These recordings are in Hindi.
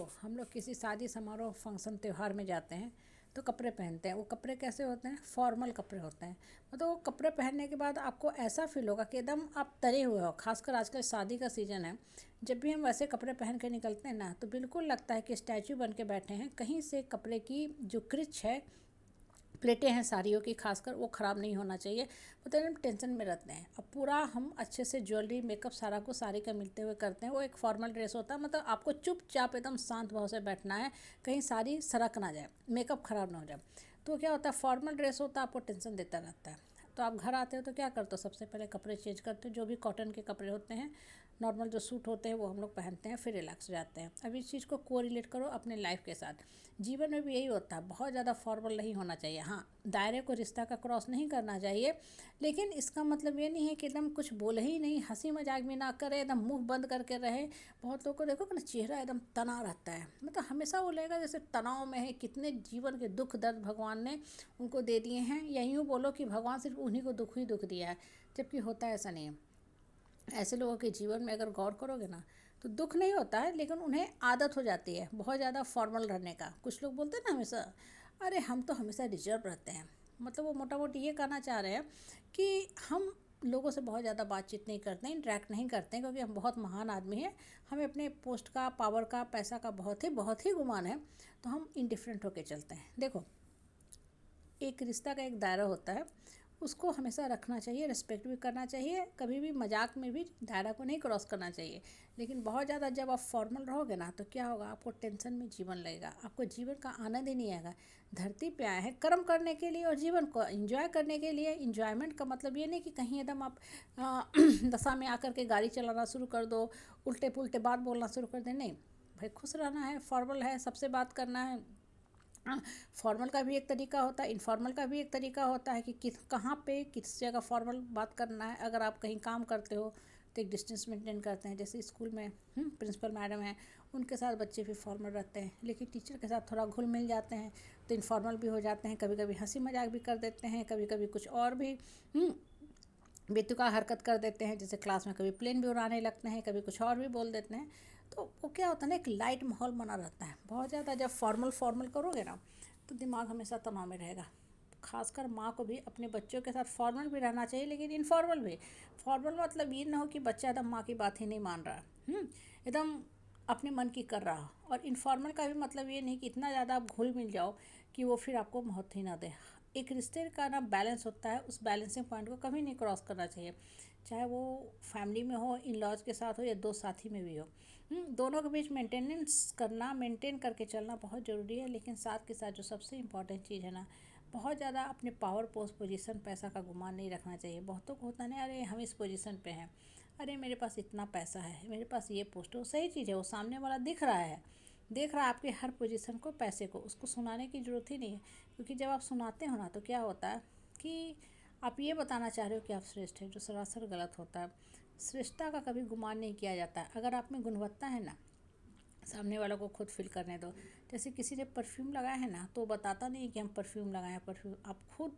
देखो, हम लोग किसी शादी समारोह फंक्शन त्यौहार में जाते हैं तो कपड़े पहनते हैं। वो कपड़े कैसे होते हैं? फॉर्मल कपड़े होते हैं। मतलब वो कपड़े पहनने के बाद आपको ऐसा फील होगा कि एकदम आप तरे हुए हो। खासकर आजकल शादी का सीज़न है, जब भी हम वैसे कपड़े पहन के निकलते हैं ना, तो बिल्कुल लगता है कि स्टैचू बन के बैठे हैं। कहीं से कपड़े की जो क्रिच है, प्लेटें हैं साड़ियों की खासकर, वो ख़राब नहीं होना चाहिए। मतलब हम टेंशन में रहते हैं। अब पूरा हम अच्छे से ज्वेलरी मेकअप सारा को साड़ी का मिलते हुए करते हैं। वो एक फॉर्मल ड्रेस होता है। मतलब आपको चुपचाप एकदम शांत भाव से बैठना है, कहीं साड़ी सरक ना जाए, मेकअप ख़राब ना हो जाए। तो क्या होता है, फॉर्मल ड्रेस होता है, आपको टेंशन देता रहता है। तो आप घर आते हो तो क्या करते हो? सबसे पहले कपड़े चेंज करते हो, जो भी कॉटन के कपड़े होते हैं, नॉर्मल जो सूट होते हैं वो हम लोग पहनते हैं, फिर रिलैक्स हो जाते हैं। अब इस चीज़ को कोरिलेट करो अपने लाइफ के साथ। जीवन में भी यही होता है, बहुत ज़्यादा फॉर्मल नहीं होना चाहिए। हाँ, दायरे को रिश्ता का क्रॉस नहीं करना चाहिए, लेकिन इसका मतलब ये नहीं है कि एकदम कुछ बोले ही नहीं, हंसी मजाक भी ना करे, एकदम मुंह बंद करके रहे। बहुत लोगों को देखो कि ना, चेहरा एकदम तना रहता है। मतलब हमेशा वो लगेगा जैसे तनाव में है। कितने जीवन के दुख दर्द भगवान ने उनको दे दिए हैं, या यूँ बोलो कि भगवान सिर्फ उन्हीं को दुख ही दुख दिया है, जबकि होता ऐसा नहीं है। ऐसे लोगों के जीवन में अगर गौर करोगे ना, तो दुख नहीं होता है, लेकिन उन्हें आदत हो जाती है बहुत ज़्यादा फॉर्मल रहने का। कुछ लोग बोलते हैं ना हमेशा, अरे हम तो हमेशा रिजर्व रहते हैं। मतलब वो मोटा मोटी ये कहना चाह रहे हैं कि हम लोगों से बहुत ज़्यादा बातचीत नहीं करते हैं, इंटरेक्ट नहीं करते हैं, क्योंकि हम बहुत महान आदमी हैं। हमें अपने पोस्ट का, पावर का, पैसा का बहुत ही गुमान है, तो हम इनडिफरेंट होकर चलते हैं। देखो, एक रिश्ता का एक दायरा होता है, उसको हमेशा रखना चाहिए, रिस्पेक्ट भी करना चाहिए। कभी भी मजाक में भी दायरा को नहीं क्रॉस करना चाहिए। लेकिन बहुत ज़्यादा जब आप फॉर्मल रहोगे ना, तो क्या होगा, आपको टेंशन में जीवन लगेगा, आपको जीवन का आनंद ही नहीं आएगा। धरती पे आए हैं कर्म करने के लिए और जीवन को एंजॉय करने के लिए। इंजॉयमेंट का मतलब ये नहीं कि कहीं एकदम आप दशा में आकर के गाड़ी चलाना शुरू कर दो, उल्टे पुल्टे बात बोलना शुरू कर दे। नहीं भाई, खुश रहना है, फॉर्मल है, सबसे बात करना है। हाँ, फॉर्मल का भी एक तरीका होता है, इनफॉर्मल का भी एक तरीका होता है कि किस कहाँ पे किस जगह फॉर्मल बात करना है। अगर आप कहीं काम करते हो तो एक डिस्टेंस मेंटेन करते हैं। जैसे स्कूल में प्रिंसिपल मैडम हैं, उनके साथ बच्चे भी फॉर्मल रहते हैं, लेकिन टीचर के साथ थोड़ा घुल मिल जाते हैं तो इनफॉर्मल भी हो जाते हैं। कभी कभी हंसी मजाक भी कर देते हैं, कभी कभी कुछ और भी बेतुका हरकत कर देते हैं। जैसे क्लास में कभी प्लेन भी उड़ाने लगते हैं, कभी कुछ और भी बोल देते हैं। तो वो क्या होता है ना, एक लाइट माहौल बना रहता है। बहुत ज़्यादा जब फॉर्मल करोगे ना, तो दिमाग हमेशा तनाव में रहेगा। खासकर माँ को भी अपने बच्चों के साथ फॉर्मल भी रहना चाहिए, लेकिन इनफॉर्मल भी। फॉर्मल मतलब ये ना हो कि बच्चा एकदम माँ की बात ही नहीं मान रहा, एकदम अपने मन की कर रहा। और इनफॉर्मल का भी मतलब ये नहीं कि इतना ज़्यादा आप घुल मिल जाओ कि वो फिर आपको महत्व ही ना दे। एक रिश्ते का ना बैलेंस होता है, उस बैलेंसिंग पॉइंट को कभी नहीं क्रॉस करना चाहिए। चाहे वो फैमिली में हो, इन लॉज के साथ हो, या दो साथी में भी हो। दोनों के बीच मेंटेन करके चलना बहुत ज़रूरी है। लेकिन साथ के साथ जो सबसे इम्पॉर्टेंट चीज़ है ना, बहुत ज़्यादा अपने पावर, पोस्ट, पोजीशन, पैसा का गुमान नहीं रखना चाहिए। बहुतों को होता नहीं, अरे हम इस पोजीशन पे हैं, अरे मेरे पास इतना पैसा है, मेरे पास ये पोस्ट हो। सही चीज़ है, वो सामने वाला देख रहा है आपके हर पोजीशन को, पैसे को। उसको सुनाने की ज़रूरत ही नहीं है, क्योंकि जब आप सुनाते हो ना, तो क्या होता है कि आप ये बताना चाह रहे हो कि आप श्रेष्ठ हैं, जो सरासर गलत होता है। श्रेष्ठता का कभी गुमान नहीं किया जाता है। अगर आप में गुणवत्ता है ना, सामने वालों को खुद फील करने दो। जैसे किसी ने परफ्यूम लगाया है ना, तो बताता नहीं कि हम परफ्यूम लगाए हैं, परफ्यूम आप खुद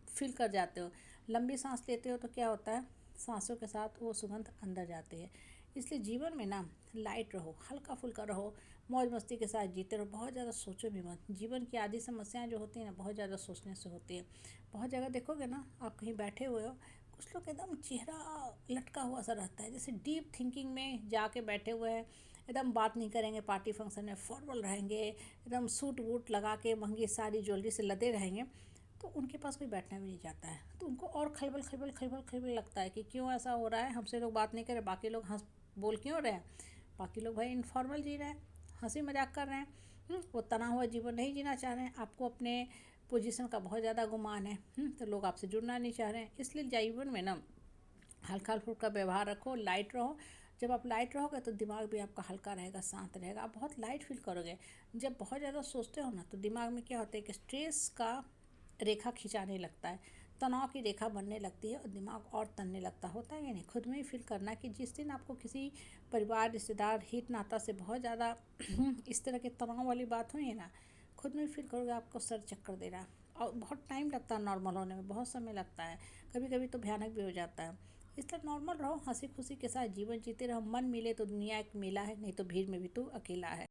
फील कर जाते हो। लंबी सांस लेते हो तो क्या होता है, सांसों के साथ वो सुगंध अंदर जाती है। इसलिए जीवन में ना लाइट रहो, हल्का फुल्का रहो, मौज मस्ती के साथ जीते रहो। बहुत ज़्यादा सोचो भी मत। जीवन की आधी समस्याएं जो होती हैं ना, बहुत ज़्यादा सोचने से होती है। बहुत जगह देखोगे ना, आप कहीं बैठे हुए हो, कुछ लोग एकदम चेहरा लटका हुआ सा रहता है, जैसे डीप थिंकिंग में जाके बैठे हुए हैं। एकदम बात नहीं करेंगे, पार्टी फंक्शन में फॉर्मल रहेंगे, एकदम सूट वूट लगा के महंगी साड़ी ज्वेलरी से लदे रहेंगे, तो उनके पास कोई बैठना भी नहीं चाहता है। तो उनको और खलबल लगता है कि क्यों ऐसा हो रहा है, हमसे लोग बात नहीं कर रहे, बाकी लोग हंस बोल क्यों रहे हैं। बाकी लोग भाई इनफॉर्मल जी रहे हैं, हंसी मजाक कर रहे हैं। वो तना हुआ जीवन नहीं जीना चाह रहे हैं। आपको अपने पोजीशन का बहुत ज़्यादा गुमान है, तो लोग आपसे जुड़ना नहीं चाह रहे हैं। इसलिए जीवन में ना हल्का फुल्का व्यवहार रखो, लाइट रहो। जब आप लाइट रहोगे तो दिमाग भी आपका हल्का रहेगा, शांत रहेगा, आप बहुत लाइट फील करोगे। जब बहुत ज़्यादा सोचते हो ना, तो दिमाग में क्या होता है कि स्ट्रेस का रेखा खिंचाने लगता है, तनाव की रेखा बनने लगती है, और दिमाग और तनने लगता होता है। या नहीं, खुद में ही फील करना कि जिस दिन आपको किसी परिवार, रिश्तेदार, हित नाता से बहुत ज़्यादा इस तरह के तनाव वाली बात हुई है ना, खुद में ही फील करोगे आपको सर चक्कर दे रहा है। और बहुत टाइम लगता है नॉर्मल होने में, बहुत समय लगता है, कभी कभी तो भयानक भी हो जाता है। इसलिए नॉर्मल रहो, हंसी खुशी के साथ जीवन जीते रहो। मन मिले तो दुनिया एक मेला है, नहीं तो भीड़ में भी तू अकेला है।